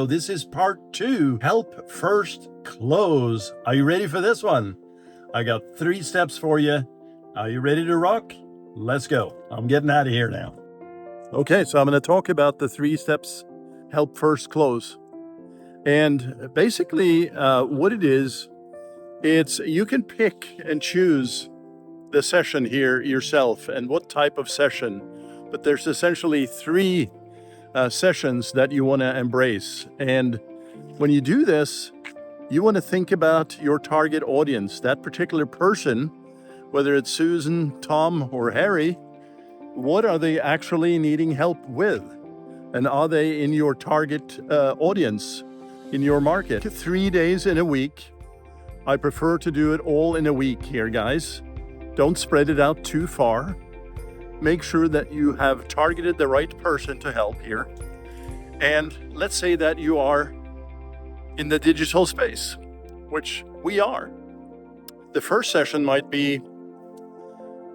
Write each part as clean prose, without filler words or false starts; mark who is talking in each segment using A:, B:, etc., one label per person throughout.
A: So this is part 2, help first close. Are you ready for this one? I got 3 steps for you. Are you ready to rock? Let's go. I'm getting out of here now. Okay, so I'm going to talk about the 3 steps, help first close. And basically what it is, it's you can pick and choose the session here yourself and what type of session. But there's essentially 3 sessions that you want to embrace. And when you do this, you want to think about your target audience, that particular person, whether it's Susan, Tom, or Harry. What are they actually needing help with? And are they in your target audience, in your market? 3 days in a week. I prefer to do it all in a week here, guys. Don't spread it out too far. Make sure that you have targeted the right person to help here. And let's say that you are in the digital space, which we are. The first session might be,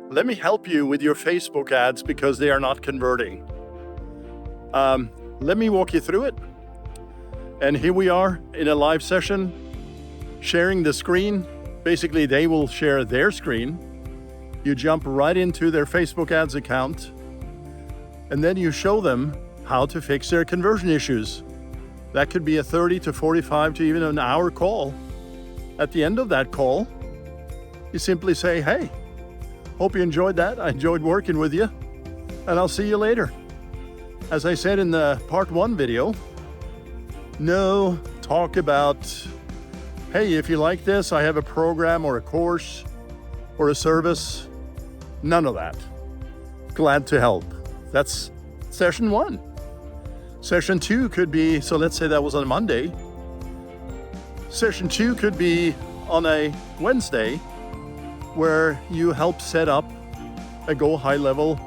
A: let me help you with your Facebook ads because they are not converting. Let me walk you through it. And here we are in a live session, sharing the screen. Basically, they will share their screen. You jump right into their Facebook ads account, and then you show them how to fix their conversion issues. That could be a 30 to 45 to even an hour call. At the end of that call, you simply say, hey, hope you enjoyed that. I enjoyed working with you, and I'll see you later. As I said in the part 1 video, no talk about, hey, if you like this, I have a program or a course or a service. None of that. Glad to help. That's session 1. Session 2 could be, so let's say that was on a Monday. Session 2 could be on a Wednesday, where you help set up a Go High Level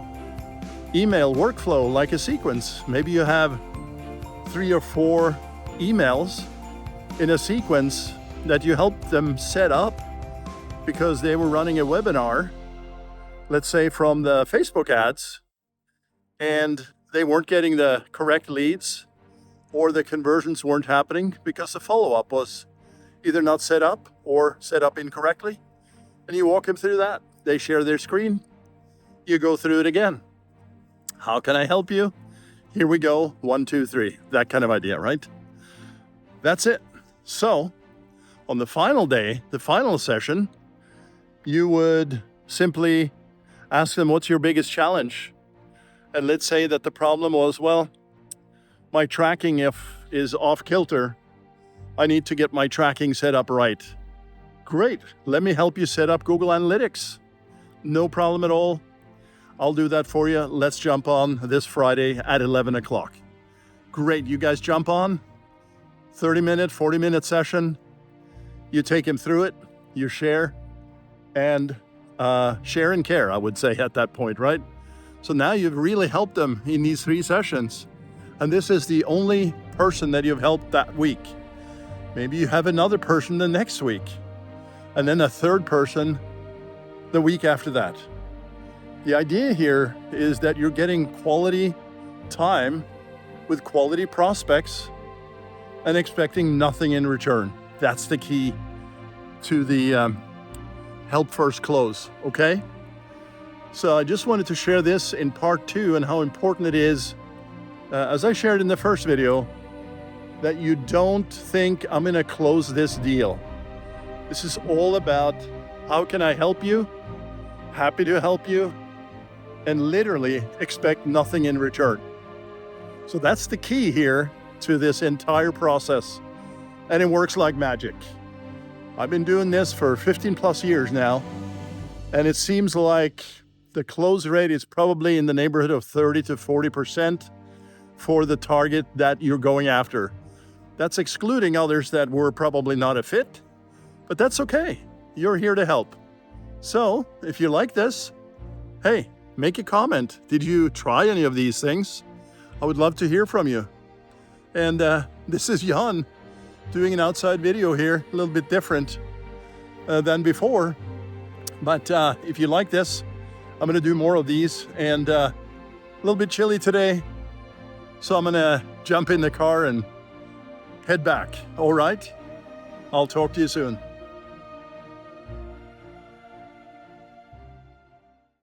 A: email workflow like a sequence. Maybe you have 3 or 4 emails in a sequence that you help them set up because they were running a webinar, let's say from the Facebook ads, and they weren't getting the correct leads or the conversions weren't happening because the follow-up was either not set up or set up incorrectly. And you walk them through that. They share their screen. You go through it again. How can I help you? Here we go. 1, 2, 3. That kind of idea, right? That's it. So on the final day, the final session, you would simply ask them, what's your biggest challenge? And let's say that the problem was, well, my tracking is off kilter. I need to get my tracking set up right. Great. Let me help you set up Google Analytics. No problem at all. I'll do that for you. Let's jump on this Friday at 11 o'clock. Great. You guys jump on. 30-minute, 40-minute session. You take him through it. You share. And share and care, I would say at that point, right? So now you've really helped them in these 3 sessions. And this is the only person that you've helped that week. Maybe you have another person the next week, and then a third person the week after that. The idea here is that you're getting quality time with quality prospects and expecting nothing in return. That's the key to the help first close, okay? So I just wanted to share this in part 2 and how important it is, as I shared in the first video, that you don't think I'm gonna close this deal. This is all about how can I help you? Happy to help you, and literally expect nothing in return. So that's the key here to this entire process, and it works like magic. I've been doing this for 15 plus years now, and it seems like the close rate is probably in the neighborhood of 30 to 40% for the target that you're going after. That's excluding others that were probably not a fit, but that's okay. You're here to help. So if you like this, hey, make a comment. Did you try any of these things? I would love to hear from you. And this is Jan doing an outside video here, a little bit different than before. But if you like this, I'm gonna do more of these, and a little bit chilly today. So I'm gonna jump in the car and head back. All right? I'll talk to you soon.